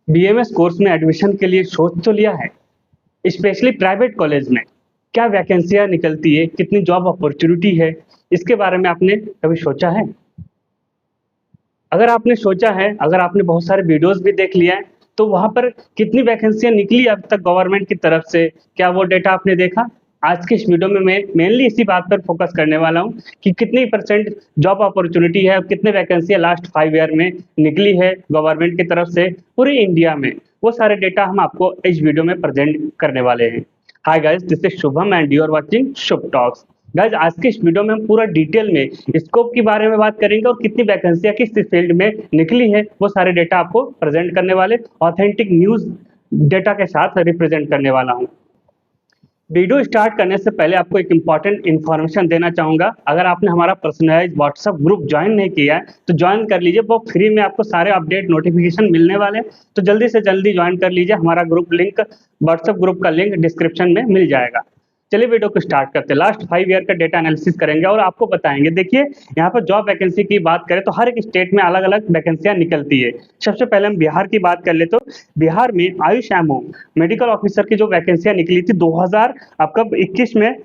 BMS course में admission के लिए सोच तो लिया है, स्पेशली प्राइवेट कॉलेज में क्या वैकेंसियां निकलती है, कितनी जॉब अपॉर्चुनिटी है, इसके बारे में आपने कभी सोचा है? अगर आपने सोचा है, अगर आपने बहुत सारे वीडियोस भी देख लिया है, तो वहां पर कितनी वैकेंसियां निकली अब तक गवर्नमेंट की तरफ से, क्या वो डेटा आपने देखा? आज के इस वीडियो में मैं मेनली इसी बात पर फोकस करने वाला हूँ कि कितनी परसेंट जॉब अपॉर्चुनिटी है और कितने वैकेंसियां लास्ट 5 ईयर में निकली है गवर्नमेंट की तरफ से पूरे इंडिया में। वो सारे डेटा हम आपको इस वीडियो में प्रेजेंट करने वाले हैं। Hi guys, this is Shubham and you are watching Shubh talks. Guys, आज के इस वीडियो में हम पूरा डिटेल में स्कोप के बारे में बात करेंगे और कितनी वैकेंसियां किस फील्ड में निकली है वो सारे डेटा आपको प्रेजेंट करने वाले, ऑथेंटिक न्यूज डेटा के साथ रिप्रेजेंट करने वाला हूं। वीडियो स्टार्ट करने से पहले आपको एक इंपॉर्टेंट इन्फॉर्मेशन देना चाहूंगा। अगर आपने हमारा पर्सनलाइज व्हाट्सएप ग्रुप ज्वाइन नहीं किया है तो ज्वाइन कर लीजिए, वो फ्री में आपको सारे अपडेट नोटिफिकेशन मिलने वाले हैं, तो जल्दी से जल्दी ज्वाइन कर लीजिए। हमारा ग्रुप लिंक, व्हाट्सएप ग्रुप का लिंक डिस्क्रिप्शन में मिल जाएगा। चलिए वीडियो को स्टार्ट करते हैं। लास्ट 5 ईयर का डेटा एनालिसिस करेंगे और आपको बताएंगे। देखिए, यहाँ पर जॉब वैकेंसी की बात करें तो हर एक स्टेट में अलग अलग वैकेंसियां निकलती है। सबसे पहले हम बिहार की बात कर ले तो बिहार में आयुष एमओ मेडिकल ऑफिसर की जो वैकेंसियां निकली थी 2021 में,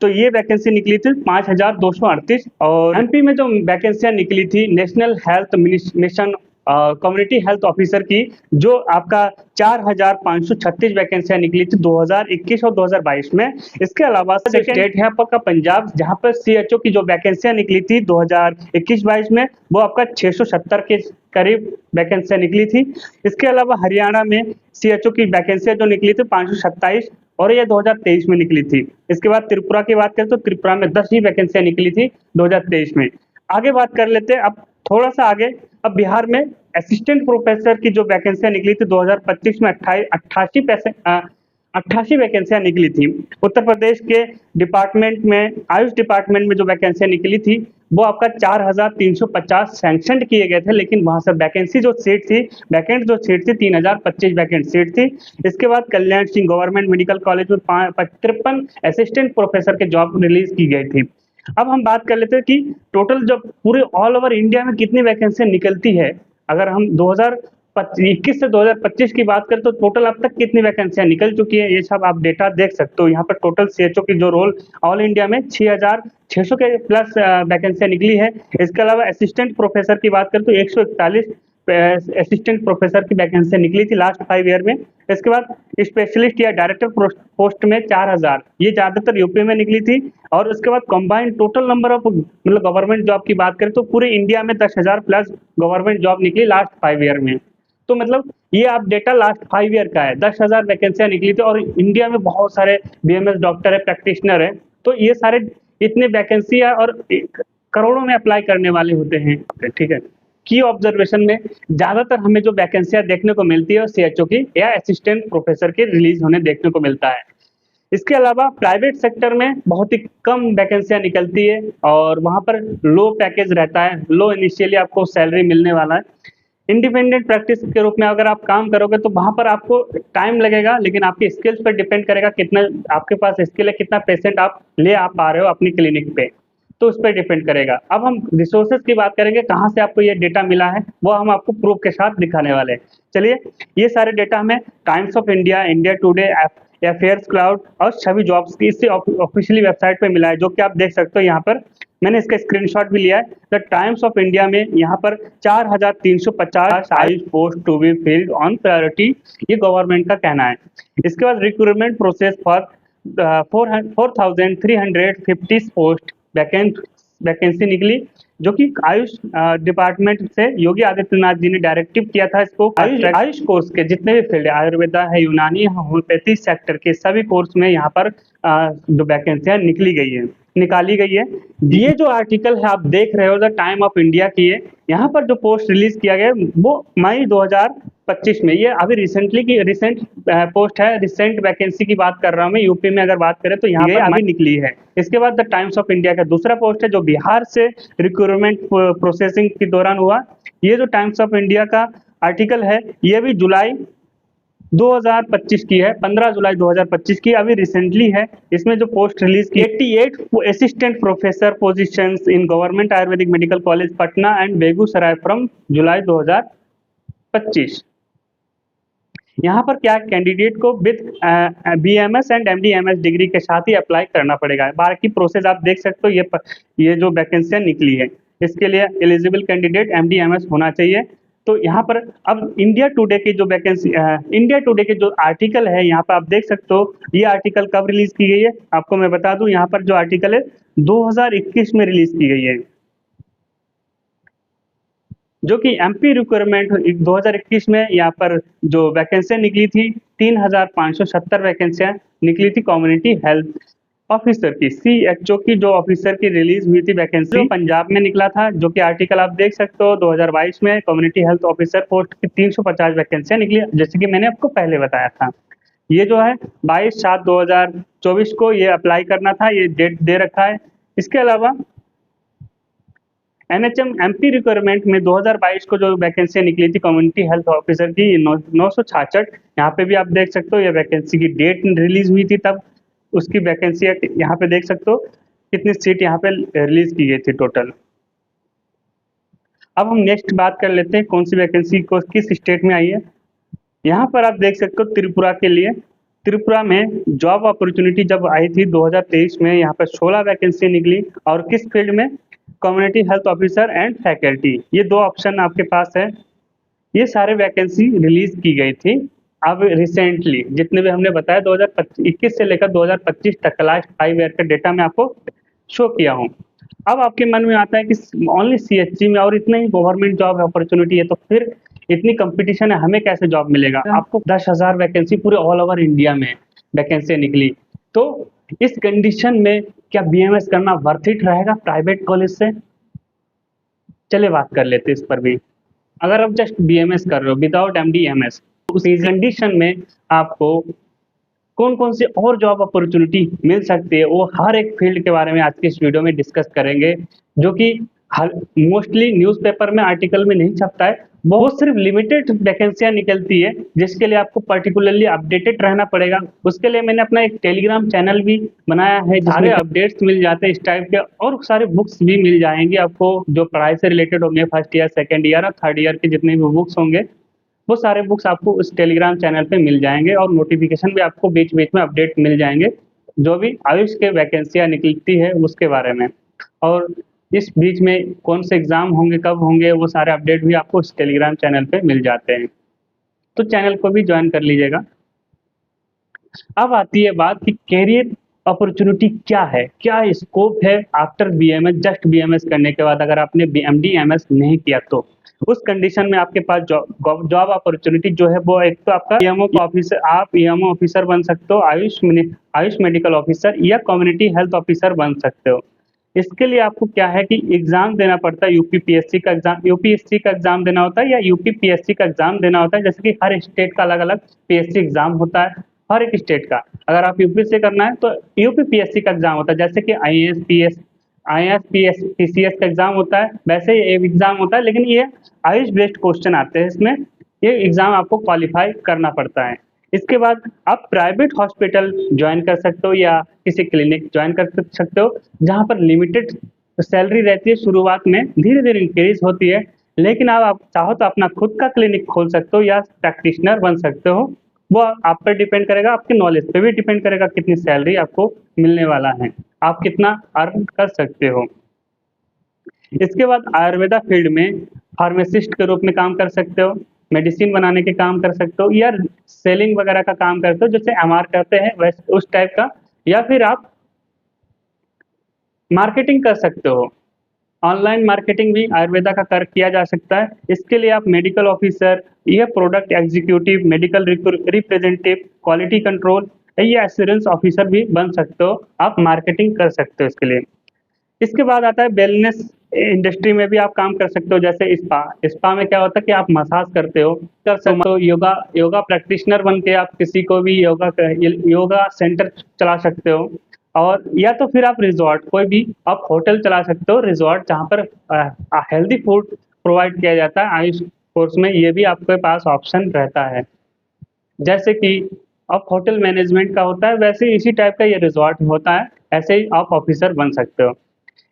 तो ये वैकेंसी निकली थी 5238। और एमपी में जो वैकेंसियां निकली थी national health mission community health officer की, जो आपका 4536 वैकेंसियां निकली थी 2021 और 2022 में। इसके अलावा स्टेट है आपका पंजाब, जहां पर सीएचओ की जो वैकेंसियां निकली थी 2021-22 में, वो आपका 670 के करीब वैकेंसियां निकली थी। इसके अलावा हरियाणा में सीएचओ की वैकेंसियां जो निकली थी 527, और ये 2023 में निकली थी। इसके बाद त्रिपुरा की बात करें तो त्रिपुरा में 10 ही वैकेंसियां निकली थी 2023 में। आगे बात कर लेते हैं अब थोड़ा सा आगे। अब बिहार में असिस्टेंट प्रोफेसर की जो वैकेंसियां निकली थी 2025 में 88 वैकेंसियां निकली थी। उत्तर प्रदेश के डिपार्टमेंट में, आयुष डिपार्टमेंट में जो वैकेंसियां निकली थी वो आपका 4350 सैंक्शन किए गए थे, लेकिन वहां से वैकेंसी जो सीट थी, वैकेंट जो सीट थी 3025 वैकेंट सीट थी। इसके बाद Kalyan Singh government medical college में 53 असिस्टेंट प्रोफेसर के जॉब रिलीज की गई थी। अब हम बात कर लेते हैं कि टोटल जब पूरे ऑल ओवर इंडिया में कितनी वैकेंसी निकलती है। अगर हम 2021 से 2025 की बात करें तो टोटल अब तक कितनी वैकेंसियां निकल चुकी है, ये सब आप डेटा देख सकते हो। यहाँ पर टोटल सीएचओ की जो रोल ऑल इंडिया में 6600 के प्लस वैकेंसियां निकली है। इसके अलावा असिस्टेंट प्रोफेसर की बात करें तो 141 असिस्टेंट प्रोफेसर की वैकेंसी निकली थी लास्ट 5 ईयर में। इसके बाद स्पेशलिस्ट या डायरेक्टर पोस्ट में 4000, ये ज्यादातर यूपी में निकली थी। और उसके बाद कंबाइंड टोटल नंबर ऑफ मतलब गवर्नमेंट जॉब की बात करें तो पूरे इंडिया में 10,000 प्लस गवर्नमेंट जॉब निकली लास्ट 5 ईयर में। तो मतलब ये आप डेटा लास्ट 5 ईयर का है, 10,000 वैकेंसियां निकली थी और इंडिया में बहुत सारे बीएमएस डॉक्टर है, प्रैक्टिशनर है, तो ये सारे इतने वैकेंसी है और करोड़ों में अप्लाई करने वाले होते हैं। ठीक है, की ऑब्जर्वेशन में ज्यादातर हमें जो वैकेंसियां देखने को मिलती है सीएचओ की या असिस्टेंट प्रोफेसर के रिलीज होने देखने को मिलता है। इसके अलावा प्राइवेट सेक्टर में बहुत ही कम वैकेंसियां निकलती है और वहां पर लो पैकेज रहता है, लो इनिशियली आपको सैलरी मिलने वाला है। इंडिपेंडेंट प्रैक्टिस के रूप में अगर आप काम करोगे तो वहां पर आपको टाइम लगेगा, लेकिन आपके स्किल्स पर डिपेंड करेगा कितना आपके पास स्किल है, कितना पेशेंट आप ले आ पा रहे हो अपनी क्लिनिक पे, तो उस पर डिपेंड करेगा। अब हम रिसोर्सेज की बात करेंगे, कहाँ से आपको ये डेटा मिला है वो हम आपको प्रूफ के साथ दिखाने वाले हैं। चलिए, ये सारे डेटा हमें times of India, India today, affairs cloud और सभी जॉब्स की इससे ऑफिशियली वेबसाइट पे मिला है, जो कि आप देख सकते हो। यहाँ पर मैंने इसका स्क्रीनशॉट भी लिया है। द टाइम्स ऑफ इंडिया में यहाँ पर 4350 Ayush post to be filled on priority, ये गवर्नमेंट का कहना है। इसके बाद recruitment process for 4350 post vacancy निकली, जो कि आयुष डिपार्टमेंट से योगी आदित्यनाथ जी ने डायरेक्टिव किया था। इसको आयुष कोर्स के जितने भी फील्ड है, आयुर्वेदा है, यूनानी है, होम्योपैथी सेक्टर के सभी कोर्स में यहाँ पर जो वैकेंसियां निकाली गई है। ये जो आर्टिकल है आप देख रहे हो द टाइम ऑफ इंडिया की है, यहाँ पर जो पोस्ट रिलीज किया गया वो मई 2025 में, ये अभी रिसेंट पोस्ट है, रिसेंट वैकेंसी की बात कर रहा हूँ मैं। यूपी में अगर बात करें तो यहाँ पर अभी निकली है। इसके बाद द टाइम्स ऑफ इंडिया का दूसरा पोस्ट है जो बिहार से रिक्रूटमेंट प्रोसेसिंग के दौरान हुआ। ये जो टाइम्स ऑफ इंडिया का आर्टिकल है ये भी जुलाई 2025 की है, 15 जुलाई 2025 की, अभी रिसेंटली है। इसमें जो पोस्ट रिलीज की 88 assistant professor positions in government Ayurvedic medical college Patna and Begusarai from जुलाई 2025। यहाँ पर क्या कैंडिडेट को with BMS and MD/MS degree के साथ ही अप्लाई करना पड़ेगा। बाकी प्रोसेस आप देख सकते हो, ये जो वैकेंसियाँ निकली है इसके लिए एलिजिबल कैंडिडेट MD/MS होना चाहिए। तो यहाँ पर अब इंडिया टुडे की जो वैकेंसी इंडिया टुडे के जो आर्टिकल है यहाँ पर आप देख सकते हो, ये आर्टिकल कब रिलीज की गई है आपको मैं बता दूं। यहाँ पर जो आर्टिकल है 2021 में रिलीज की गई है, जो कि MP रिक्वायरमेंट 2021 में यहाँ पर जो वैकेंसियाँ निकली थी 3570 वैकेंसियाँ निकली थी कम्युनिटी हेल्थ ऑफिसर की CHO की, जो ऑफिसर की रिलीज हुई थी वैकेंसी पंजाब में निकला था, जो कि आर्टिकल आप देख सकते हो 2022 में कम्युनिटी हेल्थ ऑफिसर पोस्ट की 350 वैकेंसियाँ निकली, जैसे कि मैंने आपको पहले बताया था। ये जो है 22/7/2024 को ये अप्लाई करना था, ये डेट दे रखा है। इसके अलावा NHM MP रिक्वायरमेंट में 2022 को जो वैकेंसी निकली थी कम्युनिटी हेल्थ ऑफिसर की 966, यहाँ पे भी आप देख सकते हो ये वैकेंसी की डेट रिलीज हुई थी, तब उसकी वैकेंसी यहाँ पे देख सकते हो कितनी सीट यहाँ पे रिलीज की गई थी टोटल। अब हम नेक्स्ट बात कर लेते हैं कौन सी वैकेंसी को किस स्टेट में आई है। यहाँ पर आप देख सकते हो त्रिपुरा के लिए, त्रिपुरा में जॉब अपॉर्चुनिटी जब आई थी 2023 में, यहाँ पर 16 वैकेंसी निकली और किस फील्ड में, community health officer and faculty, ये दो ऑप्शन आपके पास है। ये सारे वैकेंसी रिलीज की गई थी अब रिसेंटली, जितने भी हमने बताया 2021 से लेकर 2025 तक का लास्ट 5 ईयर का डेटा मैं आपको शो किया हूँ। अब आपके मन में आता है कि ओनली CHG में और इतना ही गवर्नमेंट जॉब अपॉर्चुनिटी है, तो फिर इतनी कंपटीशन है, हमें कैसे जॉब मिलेगा। आपको 10,000 वैकेंसी पूरे ऑल ओवर इंडिया में वैकेंसी निकली, तो इस कंडीशन में क्या BMS करना वर्थ इट रहेगा प्राइवेट कॉलेज से? चलिए बात कर लेते हैं इस पर भी। अगर आप जस्ट BMS कर रहे हो विदाउट MD/MS, उस कंडीशन में आपको कौन कौन से और जॉब अपॉर्चुनिटी मिल सकती है, वो हर एक फील्ड के बारे में आज के इस वीडियो में डिस्कस करेंगे, जो कि मोस्टली न्यूज़पेपर में आर्टिकल में नहीं छपता है। बहुत सिर्फ लिमिटेड वैकेंसियां निकलती है, जिसके लिए आपको पर्टिकुलरली अपडेटेड रहना पड़ेगा। उसके लिए मैंने अपना एक टेलीग्राम चैनल भी बनाया है, सारे अपडेट्स मिल जाते हैं इस टाइप के, और सारे बुक्स भी मिल जाएंगे आपको जो पढ़ाई से रिलेटेड होंगे, फर्स्ट ईयर, सेकेंड ईयर और थर्ड ईयर के जितने भी बुक्स होंगे, वो सारे बुक्स आपको उस टेलीग्राम चैनल पे मिल जाएंगे, और नोटिफिकेशन भी आपको बीच बीच में अपडेट मिल जाएंगे, जो भी आयुष के वैकेंसियां निकलती है उसके बारे में। और इस बीच में कौन से एग्जाम होंगे, कब होंगे, वो सारे अपडेट भी आपको इस टेलीग्राम चैनल पे मिल जाते हैं, तो चैनल को भी ज्वाइन कर लीजिएगा। अब आती है बात कि कैरियर अपॉर्चुनिटी क्या है, क्या स्कोप है आफ्टर BMS, जस्ट BMS करने के बाद अगर आपने MD/MS नहीं किया तो उस कंडीशन में आपके पास जॉब अपॉर्चुनिटी जो है वो एक तो आपका EMO ऑफिसर, आप EMO ऑफिसर बन सकते हो, आयुष मेडिकल ऑफिसर या कम्युनिटी हेल्थ ऑफिसर बन सकते हो। इसके लिए आपको क्या है कि एग्जाम देना पड़ता है, UPPSC का एग्जाम, UPSC का एग्जाम देना होता है या UPPSC का एग्जाम देना होता है, जैसे कि हर स्टेट का अलग अलग PSC एग्जाम होता है, हर एक स्टेट का। अगर आप यूपी से करना है तो UPPSC का एग्जाम होता है, जैसे कि IAS PCS का एग्जाम होता है, वैसे ही एग्जाम होता है, लेकिन ये आयुष बेस्ड क्वेश्चन आते हैं इसमें, ये एग्जाम आपको क्वालिफाई करना पड़ता है। इसके बाद आप प्राइवेट हॉस्पिटल ज्वाइन कर सकते हो या किसी क्लिनिक ज्वाइन कर सकते हो, जहाँ पर लिमिटेड सैलरी रहती है शुरुआत में, धीरे धीरे इंक्रीज होती है, लेकिन आप चाहो तो अपना खुद का क्लिनिक खोल सकते हो या प्रैक्टिशनर बन सकते हो। वो आप पर डिपेंड करेगा, आपके नॉलेज पे भी डिपेंड करेगा कितनी सैलरी आपको मिलने वाला है, आप कितना अर्न कर सकते हो। इसके बाद आयुर्वेदा फील्ड में फार्मासिस्ट के रूप में काम कर सकते हो, मेडिसिन बनाने के काम कर सकते हो, या सेलिंग वगैरह का काम करते हो जैसे MR करते हैं वैसे उस टाइप का, या फिर आप मार्केटिंग कर सकते हो। ऑनलाइन मार्केटिंग भी आयुर्वेदा का कर किया जा सकता है। इसके लिए आप मेडिकल ऑफिसर या product executive, medical representative, quality control या एश्योरेंस ऑफिसर भी बन सकते हो, आप मार्केटिंग कर सकते हो इसके लिए। इसके बाद आता है वेलनेस इंडस्ट्री में भी आप काम कर सकते हो, जैसे स्पा में क्या होता है कि आप मसाज करते हो, कर सकते हो, योगा प्रैक्टिशनर बन के आप किसी को भी योगा सेंटर चला सकते हो, और या तो फिर आप रिजॉर्ट, कोई भी आप होटल चला सकते हो, रिजॉर्ट जहाँ पर हेल्दी फूड प्रोवाइड किया जाता है आयुष कोर्स में, ये भी आपके पास ऑप्शन रहता है। जैसे कि आप होटल मैनेजमेंट का होता है, वैसे ही इसी टाइप का ये रिजॉर्ट होता है, ऐसे ही आप ऑफिसर बन सकते हो।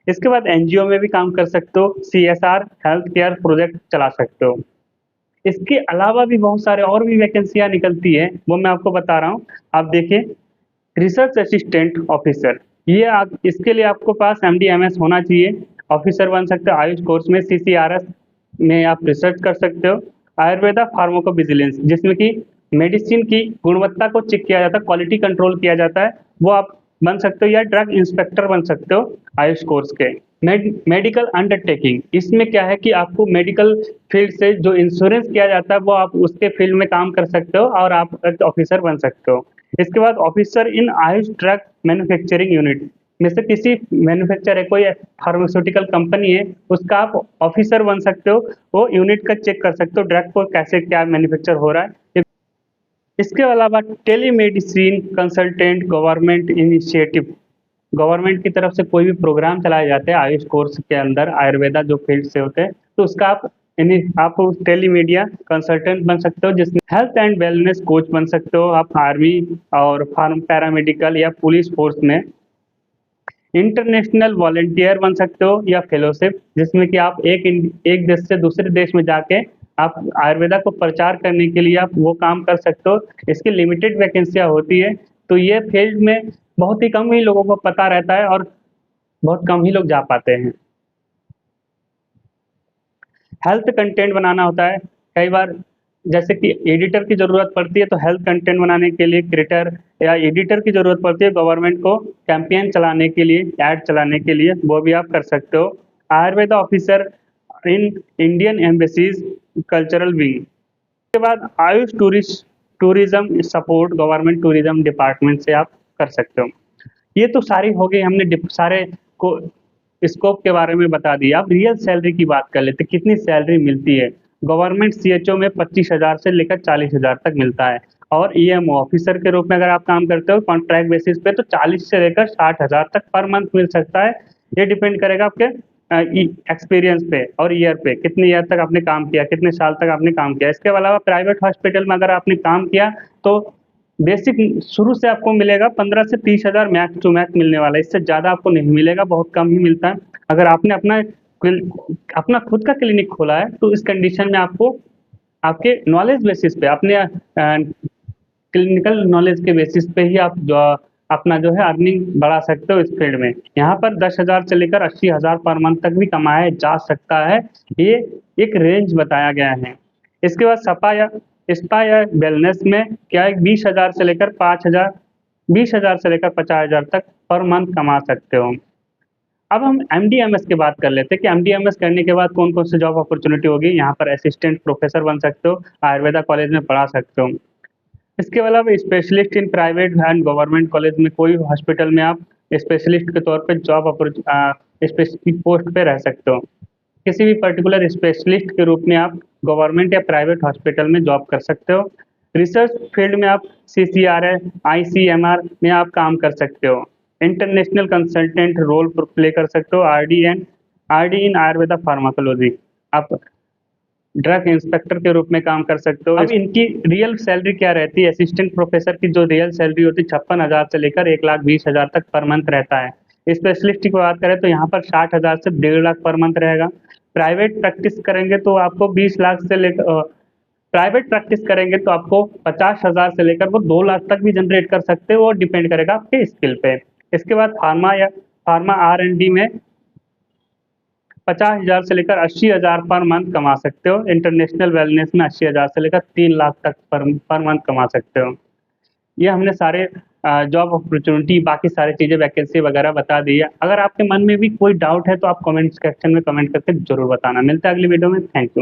इसके बाद NGO में भी काम कर सकते हो, CSR हेल्थ केयर प्रोजेक्ट चला सकते हो। इसके अलावा भी बहुत सारे और भी वैकेंसियां निकलती है, वो मैं आपको बता रहा हूँ। आप देखिए, रिसर्च असिस्टेंट ऑफिसर, ये आप इसके लिए आपको पास MD MS होना चाहिए। ऑफिसर बन सकते हो आयुष कोर्स में, CCRS में आप रिसर्च कर सकते हो। आयुर्वेदा फार्माकोविजिलेंस, जिसमें कि मेडिसिन की गुणवत्ता को चेक किया जाता है, क्वालिटी कंट्रोल किया जाता है, वो आप बन सकते हो। या ड्रग इंस्पेक्टर बन सकते हो आयुष कोर्स के। मेडिकल अंडरटेकिंग, इसमें क्या है कि आपको मेडिकल फील्ड से जो इंश्योरेंस किया जाता है वो आप उसके फील्ड में काम कर सकते हो और आप एक ऑफिसर बन सकते हो। इसके बाद officer in Ayush drug manufacturing unit में से किसी मैन्युफैक्चर है, कोई फार्मास्यूटिकल कंपनी है, उसका आप ऑफिसर बन सकते हो। वो यूनिट का चेक कर सकते हो ड्रग को कैसे क्या मैन्युफैक्चर हो रहा है। इसके अलावा telemedicine consultant, government initiative, government की तरफ से कोई भी प्रोग्राम चलाए जाते हैं आयुष कोर्स के अंदर, आयुर्वेदा जो फील्ड से होते हैं, तो उसका आप टेलीमीडिया कंसल्टेंट बन सकते हो, जिसमें हेल्थ एंड वेलनेस कोच बन सकते हो आप आर्मी और फार्म पैरामेडिकल या पुलिस फोर्स में। इंटरनेशनल वॉलंटियर बन सकते हो या फेलोशिप, जिसमें कि आप एक देश से दूसरे देश में जाके आप आयुर्वेदा को प्रचार करने के लिए आप वो काम कर सकते हो। इसकी लिमिटेड वैकेंसियाँ होती है, तो ये फील्ड में बहुत ही कम ही लोगों को पता रहता है और बहुत कम ही लोग जा पाते हैं। हेल्थ कंटेंट बनाना होता है, कई बार जैसे कि एडिटर की ज़रूरत पड़ती है, तो हेल्थ कंटेंट बनाने के लिए क्रिएटर या एडिटर की ज़रूरत पड़ती है गवर्नमेंट को कैंपेन चलाने के लिए, ऐड चलाने के लिए, वो भी आप कर सकते हो। Ayurveda officer in Indian embassies cultural wing. उसके बाद Ayush tourism support, government tourism department से आप कर सकते हो। ये तो सारी हो गई, हमने सारे को स्कोप के बारे में बता दिया। अब रियल सैलरी की बात कर लेते, कितनी सैलरी मिलती है। गवर्नमेंट CHO में 25,000 से लेकर 40,000 तक मिलता है, और EMO ऑफिसर के रूप में अगर आप काम करते हो कॉन्ट्रैक्ट बेसिस पे, तो 40 से लेकर 60,000 तक पर मंथ मिल सकता है। ये डिपेंड करेगा आपके एक्सपीरियंस पे और ईयर पे, कितने ईयर तक आपने काम किया, कितने साल तक आपने काम किया। इसके अलावा प्राइवेट हॉस्पिटल में अगर आपने काम किया तो बेसिक शुरू से आपको मिलेगा 15 से 30,000 मैक्स टू मैक्स मिलने वाला है, इससे ज़्यादा आपको नहीं मिलेगा, बहुत कम ही मिलता है। अगर आपने अपना खुद का क्लिनिक खोला है, तो इस कंडीशन में आपको आपके नॉलेज बेसिस पे, अपने क्लिनिकल नॉलेज के बेसिस पे ही आप अपना जो है अर्निंग बढ़ा सकते हो इस फील्ड में। यहाँ पर 10,000 से लेकर 80,000 पर मंथ तक भी कमाया जा सकता है, ये एक रेंज बताया गया है। इसके बाद स्पा या वेलनेस में क्या है, 20,000 से लेकर 50,000 तक पर मंथ कमा सकते हो। अब हम MD MS की बात कर लेते हैं कि MD MS करने के बाद कौन कौन सी जॉब अपॉर्चुनिटी होगी। यहाँ पर असिस्टेंट प्रोफेसर बन सकते हो, आयुर्वेदा कॉलेज में पढ़ा सकते हो। इसके अलावा specialist in private and government college में कोई हॉस्पिटल में आप स्पेशलिस्ट के तौर पे स्पेसिफिक पोस्ट पे रह सकते हो। किसी भी पर्टिकुलर स्पेशलिस्ट के रूप में आप गवर्नमेंट या प्राइवेट हॉस्पिटल में जॉब कर सकते हो। रिसर्च फील्ड में आप CCRA ICMR में आप काम कर सकते हो। इंटरनेशनल कंसल्टेंट रोल प्ले कर सकते हो। RD इन आयुर्वेदा फार्माकोलॉजी, आप ड्रग इंस्पेक्टर के रूप में काम कर सकते हो। अब इनकी रियल सैलरी क्या रहती है, असिस्टेंट प्रोफेसर की जो रियल सैलरी होती है 56,000 से लेकर 1,20,000 तक पर मंथ रहता है। स्पेशलिस्ट की बात करें तो यहाँ पर 60,000 से 1.5 लाख पर मंथ रहेगा। प्राइवेट प्रैक्टिस करेंगे तो आपको 20 लाख से लेकर प्राइवेट प्रैक्टिस करेंगे तो आपको 50,000 से लेकर वो 2 लाख तक भी जनरेट कर सकते हो, और डिपेंड करेगा आपके स्किल पे। इसके बाद फार्मा R&D में 50,000 से लेकर 80,000 पर मंथ कमा सकते हो। इंटरनेशनल वेलनेस में 80,000 से लेकर 3 लाख तक पर मंथ कमा सकते हो। ये हमने सारे जॉब अपॉर्चुनिटी, बाकी सारी चीज़ें, वैकेंसी वगैरह बता दी है। अगर आपके मन में भी कोई डाउट है तो आप कमेंट सेक्शन में कमेंट करके जरूर बताना। मिलते हैं अगली वीडियो में। Thank you.